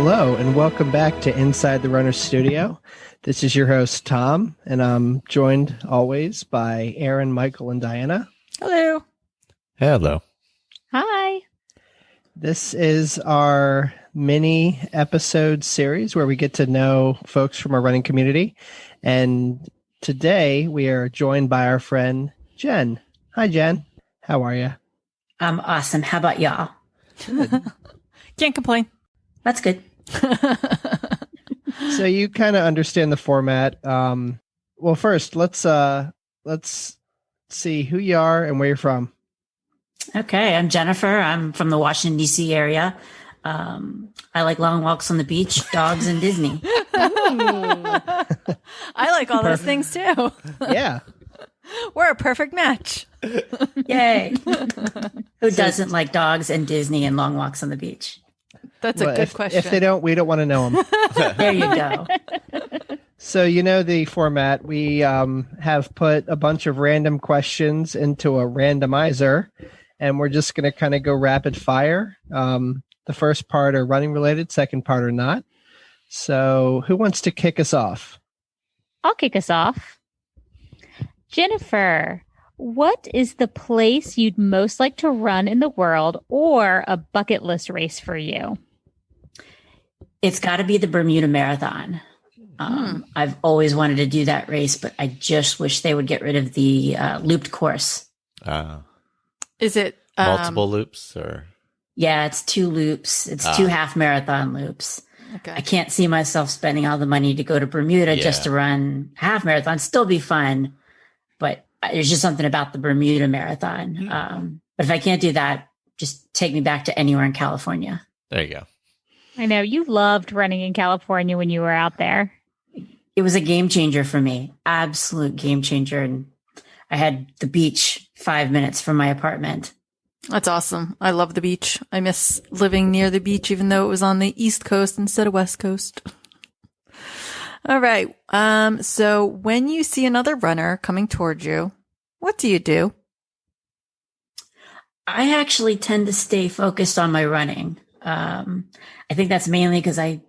Hello, and welcome back to Inside the Runner Studio. This is your host, Tom, and I'm joined always by Aaron, Michael, and Diana. Hello. Hello. Hi. This is our mini episode series where we get to know folks from our running community. And today we are joined by our friend, Jen. Hi, Jen. How are you? I'm awesome. How about y'all? Can't complain. That's good. So you kind of understand the format. Well, first, let's see who you are and where you're from. Okay, I'm Jennifer. I'm from the Washington, D.C. area. I like long walks on the beach, dogs, and Disney. I like all those things too. Yeah. We're a perfect match. Yay. Who doesn't like dogs and Disney and long walks on the beach? That's a good question. If they don't, we don't want to know them. There you go. So you know the format. We have put a bunch of random questions into a randomizer, and we're just going to kind of go rapid fire. The first part are running related, second part are not. So who wants to kick us off? I'll kick us off. Jennifer, what is the place you'd most like to run in the world or a bucket list race for you? It's got to be the Bermuda Marathon. I've always wanted to do that race, but I just wish they would get rid of the looped course. Is it Multiple loops or? Yeah, it's 2 loops. It's 2 half marathon loops. Okay. I can't see myself spending all the money to go to Bermuda just to run half marathon. Still be fun, but there's just something about the Bermuda Marathon. But if I can't do that, just take me back to anywhere in California. There you go. I know you loved running in California when you were out there. It was a game changer for me. Absolute game changer. And I had the beach 5 minutes from my apartment. That's awesome. I love the beach. I miss living near the beach, even though it was on the East Coast instead of West Coast. All right. So when you see another runner coming towards you, what do you do? I actually tend to stay focused on my running. I think that's mainly because I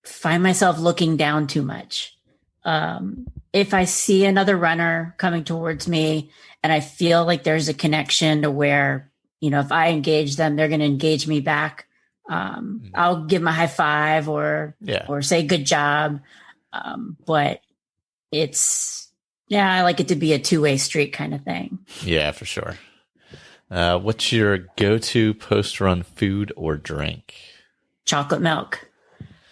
find myself looking down too much. If I see another runner coming towards me and I feel like there's a connection to where, you know, if I engage them, they're going to engage me back. I'll give them a high five or say good job. But I like it to be a 2-way street kind of thing. Yeah, for sure. What's your go-to post-run food or drink? Chocolate milk.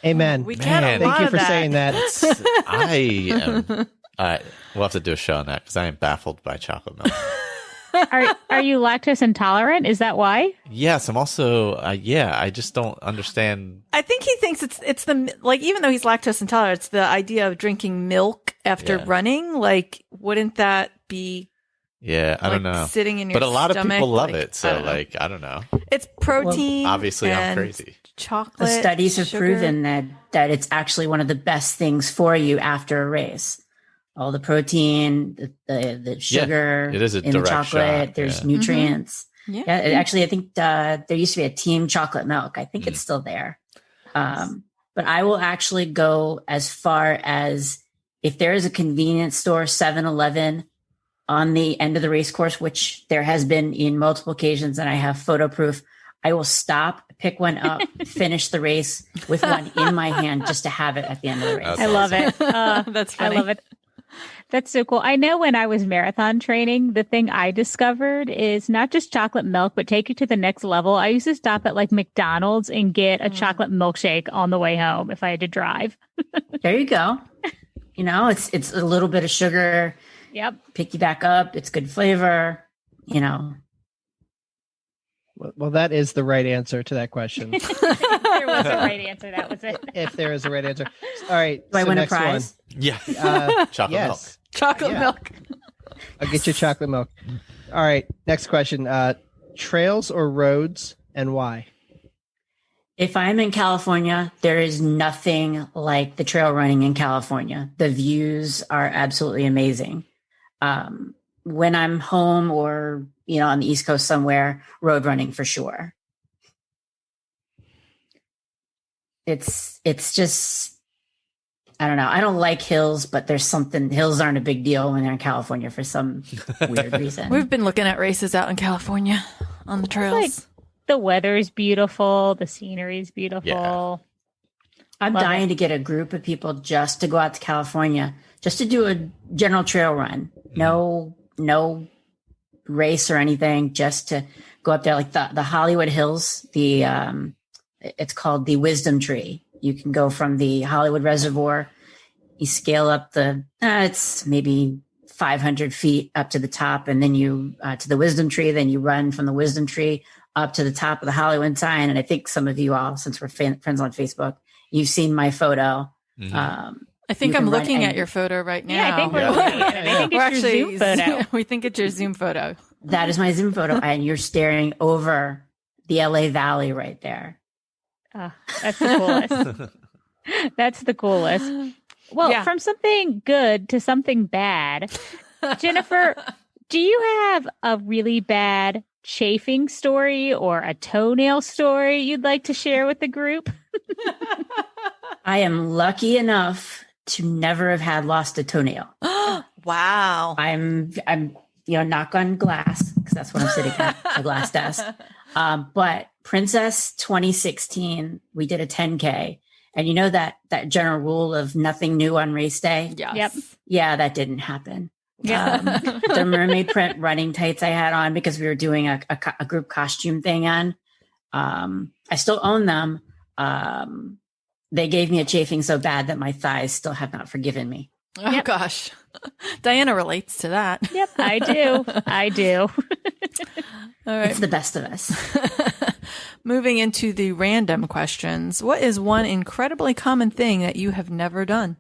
Amen. We can't. Thank you for saying that. We'll have to do a show on that because I am baffled by chocolate milk. Are you lactose intolerant? Is that why? Yes, I'm also, I just don't understand. I think he thinks it's the, like, even though he's lactose intolerant, it's the idea of drinking milk after running. Like, wouldn't that be? Yeah, I don't know. Sitting in your But a lot stomach, of people love like, it. So, I don't know. It's protein. Well, obviously, I'm crazy. Chocolate. The studies have sugar. proven that it's actually one of the best things for you after a race. All the protein, the sugar it is a in the direct chocolate. shot, There's nutrients. Yeah. Actually, I think there used to be a Team Chocolate Milk. I think it's still there. But I will actually go as far as if there is a convenience store, 7-Eleven, on the end of the race course, which there has been in multiple occasions, and I have photo proof, I will stop, pick one up, finish the race with one in my hand just to have it at the end of the race. I love it. That's funny. I love it. That's so cool. I know when I was marathon training, the thing I discovered is not just chocolate milk, but take it to the next level. I used to stop at like McDonald's and get a chocolate milkshake on the way home if I had to drive. There you go. You know, it's a little bit of sugar. Yep. Pick you back up. It's good flavor, you know. Well, that is the right answer to that question. There was a right answer. That was it. If there is a right answer. All right. Do I win a next prize? one. Yeah. Chocolate milk. Chocolate milk. I'll get you chocolate milk. All right. Next question. Trails or roads and why? If I'm in California, there is nothing like the trail running in California. The views are absolutely amazing. When I'm home or, you know, on the East Coast somewhere, road running for sure. it's just, I don't know. I don't like hills, but there's something, hills aren't a big deal when they're in California for some weird reason. We've been looking at races out in California on the trails. Like, the weather is beautiful. The scenery is beautiful. Yeah. I'm Love dying it. to get a group of people just to go out to California, just to do a general trail run. No race or anything, just to go up there. Like the Hollywood Hills, it's called the Wisdom Tree. You can go from the Hollywood Reservoir, you scale up it's maybe 500 feet up to the top, and then you to the Wisdom Tree. Then you run from the Wisdom Tree up to the top of the Hollywood sign. And I think some of you all, since we're friends on Facebook, you've seen my photo. Mm-hmm. I think You I'm can run looking any- at your photo right now. Yeah, I think we're Yeah. looking at it. I think We're it's your Zoom photo. we think it's your Zoom photo. That is my Zoom photo, and you're staring over the LA Valley right there. That's the coolest. That's the coolest. Well, Yeah. from something good to something bad, Jennifer, do you have a really bad chafing story or a toenail story you'd like to share with the group? I am lucky enough to never have had lost a toenail. Wow. I'm knock on glass, because that's what I'm sitting at, a glass desk. But Princess 2016, we did a 10K, and you know that general rule of nothing new on race day. Yes. Yep. Yeah, that didn't happen. Yeah. The mermaid print running tights I had on, because we were doing a group costume thing on. I still own them. They gave me a chafing so bad that my thighs still have not forgiven me. Oh Yep. gosh. Diana relates to that. Yep, I do. I do. All right. It's the best of us. Moving into the random questions. What is one incredibly common thing that you have never done?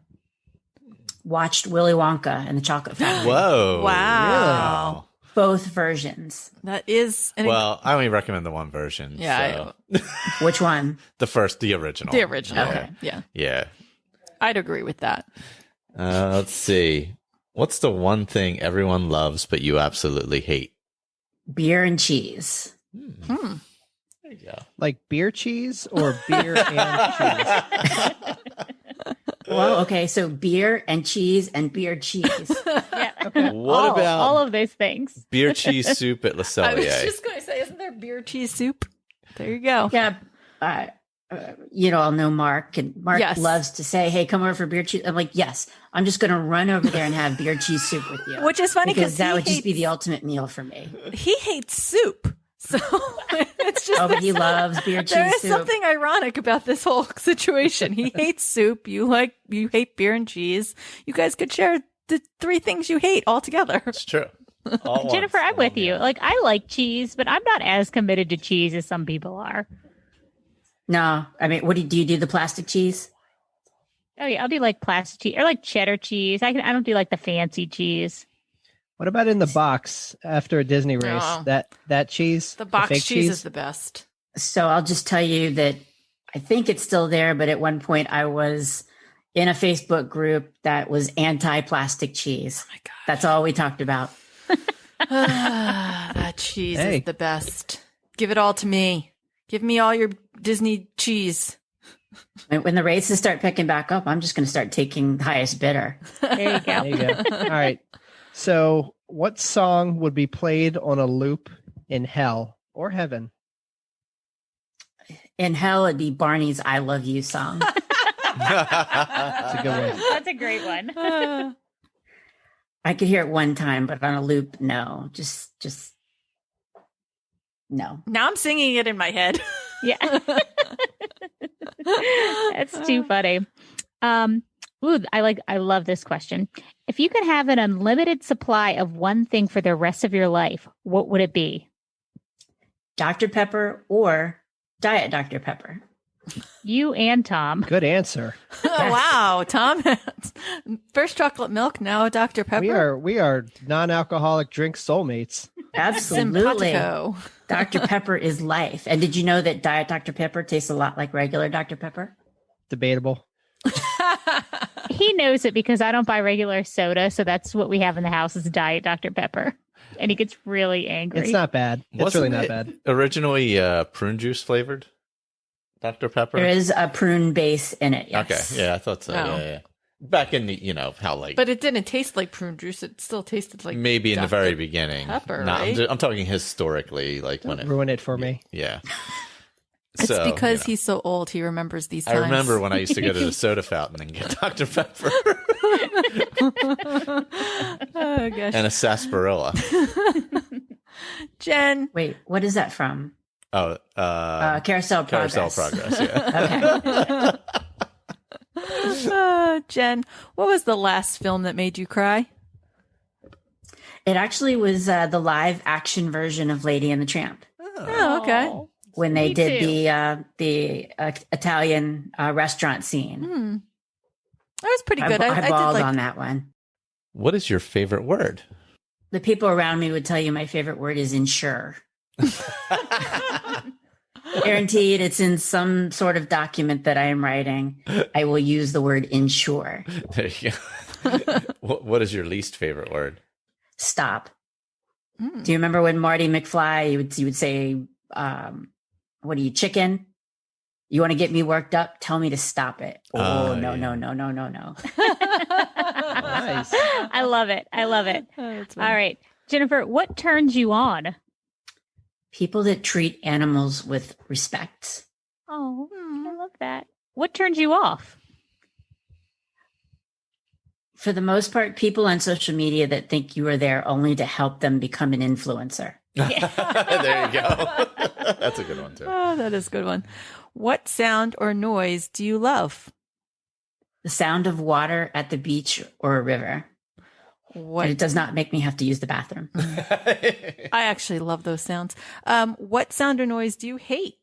Watched Willy Wonka and the Chocolate Factory. Whoa. Wow. Both versions. That is Well, I only recommend the one version. Yeah, so. Which one? the original. the original. Okay. Yeah. Yeah. I'd agree with that. Let's see. What's the one thing everyone loves but you absolutely hate? Beer and cheese. Hmm. There you go. Like beer cheese or beer and cheese? Well, okay, so beer and cheese and beer cheese. Yeah. What about all of those things? beer cheese soup at Le I was Cellier? just going to say, isn't there beer cheese soup? There you go. Yeah, I'll know Mark, and Mark Yes. loves to say, "Hey, come over for beer cheese." I'm like, "Yes, I'm just going to run over there and have beer cheese soup with you," Which is funny because that he would just be hates- the ultimate meal for me. He hates soup. So it's just Oh, but he loves beer cheese there is soup. something ironic about this whole situation. He hates soup. You hate beer and cheese. You guys could share the three things you hate all together. It's true. All Jennifer, once. I'm with you. Like, I like cheese, but I'm not as committed to cheese as some people are. No, I mean, do you do the plastic cheese? Oh yeah, I'll do like plastic cheese or like cheddar cheese. I don't do like the fancy cheese. What about in the box after a Disney race? Oh. That cheese, The box fake cheese is the best. So I'll just tell you that I think it's still there, but at one point I was in a Facebook group that was anti-plastic cheese. Oh my god. That's all we talked about. That cheese Hey. is the best. Give it all to me. Give me all your Disney cheese. When the races start picking back up, I'm just going to start taking the highest bidder. There you go. There you go. All right. So, what song would be played on a loop in hell or heaven? In hell, it'd be Barney's "I Love You" song. That's a good one. That's a great one. I could hear it one time, but on a loop, no. Just no. Now I'm singing it in my head. Yeah. That's too funny. I love this question. If you could have an unlimited supply of one thing for the rest of your life, what would it be? Dr. Pepper or Diet Dr. Pepper. You and Tom. Good answer. Wow, Tom. First chocolate milk, now Dr. Pepper. We are non-alcoholic drink soulmates. Absolutely. Simpatico. Dr. Pepper is life. And did you know that Diet Dr. Pepper tastes a lot like regular Dr. Pepper? Debatable. He knows it because I don't buy regular soda, so that's what we have in the house is Diet Dr. Pepper. And he gets really angry. It's not bad. It's Wasn't really not it bad. Originally prune juice flavored. Dr. Pepper? There is a prune base in it. Yes. Okay. Yeah, I thought so. Oh. Yeah. Back in the, how like. But it didn't taste like prune juice. It still tasted like maybe in the Dr. very beginning. Pepper, No, right? I'm talking historically, like when it. Ruin it for me. Yeah. It's So, because he's so old. He remembers these I times. remember when I used to go to the soda fountain and get Dr. Pepper Oh gosh, and a sarsaparilla. Jen. Wait, what is that from? Oh, Carousel Progress. Carousel Progress. Yeah. Okay. Jen, what was the last film that made you cry? It actually was the live action version of Lady and the Tramp. Oh, okay. Oh, When they Me did too. the Italian restaurant scene. That was pretty good. I I bawled did like. on that one. What is your favorite word? The people around me would tell you my favorite word is ensure. Guaranteed it's in some sort of document that I am writing. I will use the word ensure. There you go. What is your least favorite word? Stop. Do you remember when Marty McFly, you would say, what are you, chicken? You want to get me worked up? Tell me to stop it. Oh, no, yeah. no, no, no, no, no. Nice. I love it. I love it. Oh, that's All funny. right. Jennifer, what turns you on? People that treat animals with respect. Oh, I love that. What turns you off? For the most part, people on social media that think you are there only to help them become an influencer. There you go. That's a good one too. Oh, that is a good one. What sound or noise do you love? The sound of water at the beach or a river. What And it does not make me have to use the bathroom. I actually love those sounds. What sound or noise do you hate?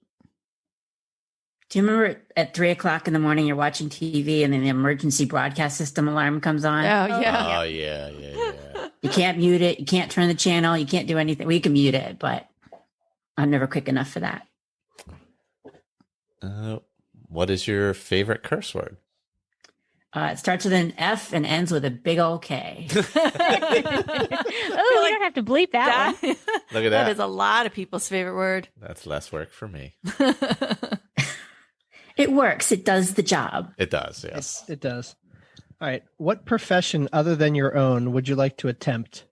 Do you remember at 3:00 in the morning, you're watching TV and then the emergency broadcast system alarm comes on? Oh yeah. Oh yeah. You can't mute it. You can't turn the channel. You can't do anything. Well, you can mute it, but I'm never quick enough for that. What is your favorite curse word? It starts with an F and ends with a big old K. Oh, you don't have to bleep that one. Look at That that. is a lot of people's favorite word. That's less work for me. It works. It does the job. It does. Yes. It does. All right. What profession other than your own would you like to attempt?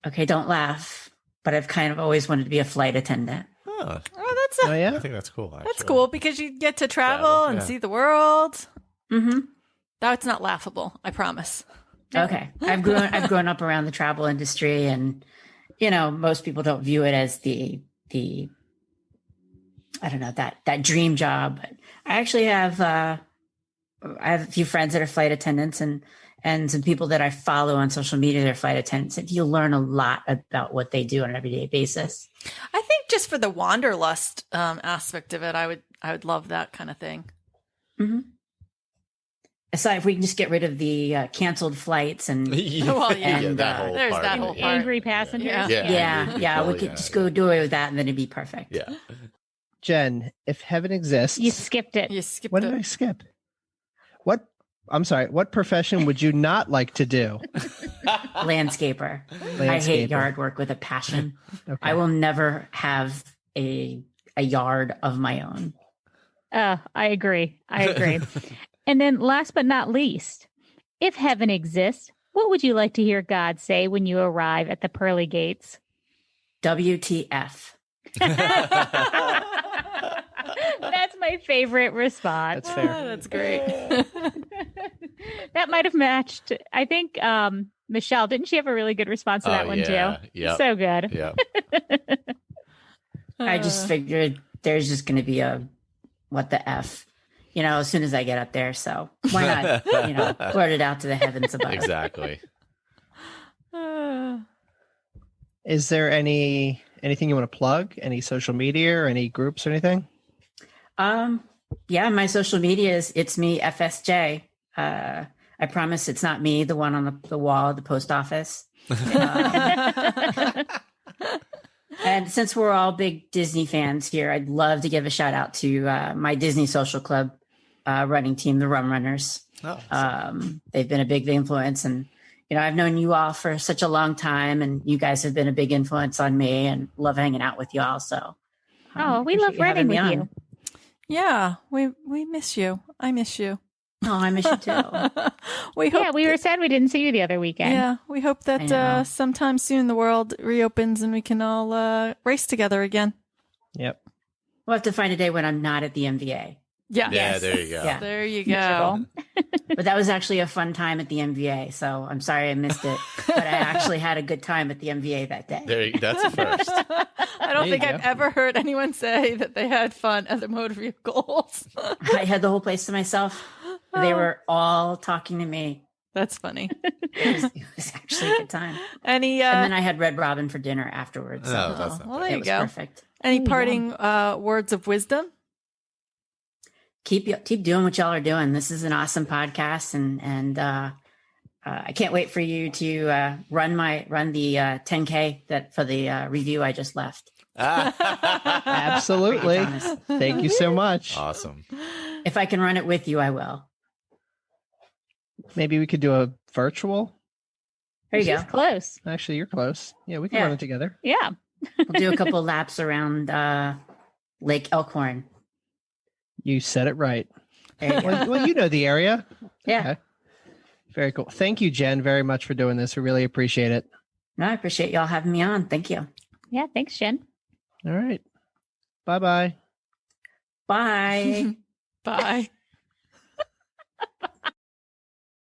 Okay, don't laugh. But I've kind of always wanted to be a flight attendant. Oh, Oh, that's Oh, yeah? I think that's cool. Actually. that's cool because you get to travel Travel, and yeah. see the world. Mm-hmm. That's not laughable. I promise. Okay. I've grown up around the travel industry, and most people don't view it as the I don't know, that dream job. But I actually have I have a few friends that are flight attendants and some people that I follow on social media that are flight attendants. And you learn a lot about what they do on an everyday basis. I think just for the wanderlust aspect of it, I would love that kind of thing. Mm-hmm. Aside, if we can just get rid of the canceled flights and Well, yeah. And, that whole there's part that of it, whole yeah. part. Angry passengers. Yeah. yeah, we could just go do away with that and then it'd be perfect. Yeah. Jen, if heaven exists, You skipped it. You skipped what did I it. skip? I'm sorry. What profession would you not like to do? Landscaper. I Landscaper. hate yard work with a passion. Okay. I will never have a yard of my own. I agree. And then last but not least, if heaven exists, what would you like to hear God say when you arrive at the pearly gates? WTF. That's my favorite response. That's fair. That's great. That might have matched. I think Michelle, didn't she have a really good response to that one too? Yeah. So good. Yeah. I just figured there's just going to be a what the F, as soon as I get up there. So why not, blurt it out to the heavens above. Exactly. Is there anything you want to plug? Any social media or any groups or anything? Yeah, my social media is it's me FSJ. I promise it's not me, the one on the wall at the post office. And since we're all big Disney fans here, I'd love to give a shout out to my Disney Social Club running team, the Rum Runners. Oh, They've been a big influence, and I've known you all for such a long time, and you guys have been a big influence on me, and love hanging out with you all. So, Oh, we appreciate love you having running me with on. you. Yeah, we miss you. I miss you. Oh, I miss you too. We hope. Yeah, we were sad we didn't see you the other weekend. Yeah, we hope I know. that sometime soon the world reopens and we can all race together again. Yep. We'll have to find a day when I'm not at the MVA. Yeah. Yeah, there you go. Yeah. There you go. But that was actually a fun time at the MVA. So I'm sorry I missed it. But I actually had a good time at the MVA that day. That's a first. I don't There you think go. I've ever heard anyone say that they had fun at the motor vehicles. I had the whole place to myself. They were all talking to me. That's funny. It was actually a good time. Any And then I had Red Robin for dinner afterwards. So Oh, that's not well, bad. there it you was go. perfect. Any Ooh, parting words of wisdom? Keep doing what y'all are doing. This is an awesome podcast, and I can't wait for you to run the 10K that for the review I just left. Absolutely. I promise. Thank you so much. Awesome. If I can run it with you, I will. Maybe we could do a virtual. There you She's go. close. Actually, you're close. Yeah, we can Yeah. run it together. Yeah. We'll do a couple of laps around Lake Elkhorn. You said it right. There you go. Well, you know the area. Yeah. Okay. Very cool. Thank you, Jen, very much for doing this. We really appreciate it. No, I appreciate y'all having me on. Thank you. Yeah. Thanks, Jen. All right. Bye-bye. Bye. Bye.